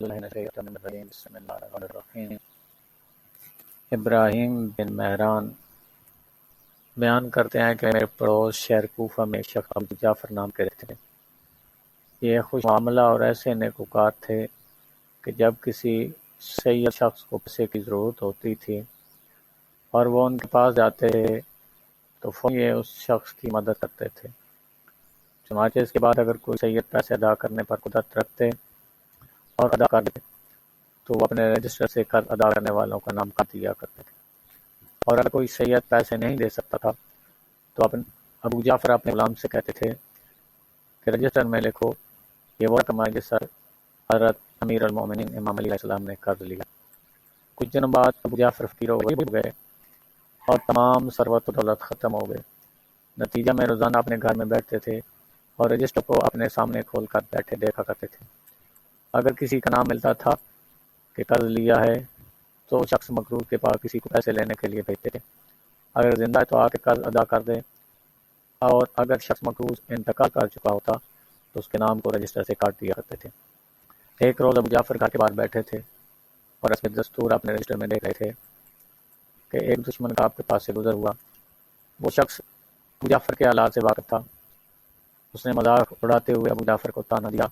بسم اللہ الرحمن الرحیم۔ ابراہیم بن مہران بیان کرتے ہیں کہ میرے پڑوس شہر کوفہ میں ایک شخص ابو جعفر نام کے رہتے تھے۔ یہ خوش معاملہ اور ایسے نیکوکار تھے کہ جب کسی سید شخص کو پیسے کی ضرورت ہوتی تھی اور وہ ان کے پاس جاتے تھے تو فوراً یہ اس شخص کی مدد کرتے تھے۔ چنانچہ اس کے بعد اگر کوئی سید پیسے ادا کرنے پر قدرت رکھتے اور ادا کر دیتے تو وہ اپنے رجسٹر سے قرض ادا کرنے والوں کا نام کاٹ دیا کرتے تھے، اور اگر کوئی سید پیسے نہیں دے سکتا تھا تو ابو جعفر اپنے غلام سے کہتے تھے کہ رجسٹر میں لکھو یہ وہ رقم ہے جس پر حضرت امیر المومنین امام علیہ السلام نے قرض لیا۔ کچھ دنوں بعد ابو جعفر فقیر ہو گئے اور تمام ثروت و دولت ختم ہو گئے۔ نتیجہ میں روزانہ اپنے گھر میں بیٹھتے تھے اور رجسٹر کو اپنے سامنے کھول کر بیٹھے دیکھا کرتے تھے۔ اگر کسی کا نام ملتا تھا کہ قرض لیا ہے تو شخص مقروض کے پاس کسی کو پیسے لینے کے لیے بھیجتے تھے، اگر زندہ ہے تو آ کے قرض ادا کر دے، اور اگر شخص مقروض انتقال کر چکا ہوتا تو اس کے نام کو رجسٹر سے کاٹ دیا کرتے تھے۔ ایک روز ابو جعفر گھر کے باہر بیٹھے تھے اور حسب دستور اپنے رجسٹر میں دیکھ رہے تھے کہ ایک دشمن کا آپ کے پاس سے گزر ہوا۔ وہ شخص ابو جعفر کے حالات سے واقف تھا۔ اس نے مذاق اڑاتے ہوئے ابو جعفر کو طعنہ دیا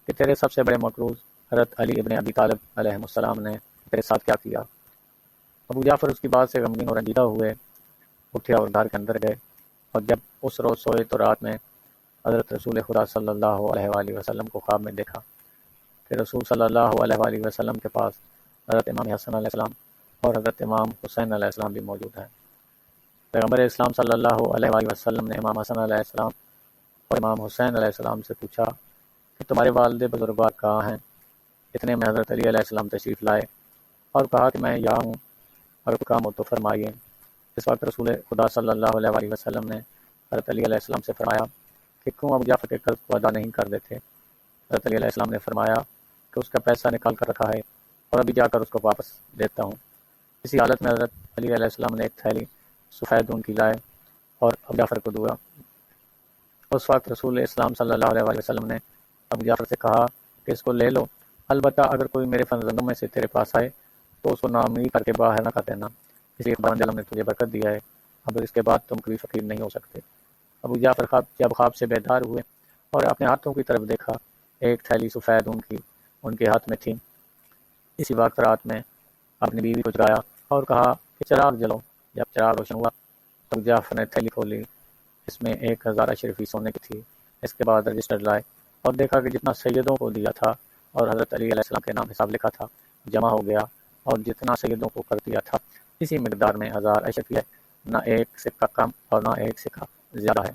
کہ تیرے سب سے بڑے مقروض حضرت علی ابن ابی طالب علیہ السلام نے تیرے ساتھ کیا کیا؟ ابو جعفر اس کی بات سے غمگین اور رنجیدہ ہوئے اٹھے اور گھر کے اندر گئے، اور جب اس روز سوئے تو رات میں حضرت رسول خدا صلی اللہ علیہ وآلہ وسلم کو خواب میں دیکھا کہ رسول صلی اللہ علیہ وآلہ وسلم کے پاس حضرت امام حسن علیہ السلام اور حضرت امام حسین علیہ السلام بھی موجود ہیں۔ پیغمبر اسلام صلی اللہ علیہ وآلہ وسلم نے امام حسن علیہ السلام اور امام حسین علیہ السلام سے پوچھا کہ تمہارے والد بزرگوار کہاں ہیں؟ اتنے میں حضرت علی علیہ السلام تشریف لائے اور کہا کہ میں یہاں ہوں، اگر کوئی کام ہو تو فرمائیے۔ اس وقت رسول خدا صلی اللہ علیہ وآلہ وسلم نے حضرت علی علیہ السلام سے فرمایا کہ کیوں ابو جعفر کے قرض کو ادا نہیں کر دیتے؟ حضرت علی علیہ السلام نے فرمایا کہ اس کا پیسہ نکال کر رکھا ہے اور ابھی جا کر اس کو واپس دیتا ہوں۔ اسی حالت میں حضرت علی علیہ السلام نے ایک تھیلی سفید اون کی لائے اور ابو جعفر کو دیا۔ اس وقت رسول اسلام صلی اللہ علیہ وآلہ وسلم نے ابو جعفر سے کہا کہ اس کو لے لو، البتہ اگر کوئی میرے فرزندوں میں سے تیرے پاس آئے تو اس کو ناامید کر کے باہر نہ کر دینا، اس لیے خداوند عالم نے تجھے برکت دیا ہے، اب اس کے بعد تم کبھی فقیر نہیں ہو سکتے۔ ابو جعفر جب خواب سے بیدار ہوئے اور اپنے ہاتھوں کی طرف دیکھا، ایک تھیلی سفید اون کی ان کے ہاتھ میں تھی۔ اسی وقت رات میں اپنی بیوی کو جگایا اور کہا کہ چراغ جلو۔ جب چراغ روشن ہوا تو ابو جعفر نے تھیلی کھولی، اس میں 1000 اشرفی سونے کی تھی۔ اس کے بعد رجسٹر لائے اور دیکھا کہ جتنا سیدوں کو دیا تھا اور حضرت علی علیہ السلام کے نام حساب لکھا تھا جمع ہو گیا، اور جتنا سیدوں کو قرض دیا تھا اسی مقدار میں 1000 اشرفی ہے، نہ ایک سکہ کم اور نہ ایک سکہ زیادہ ہے۔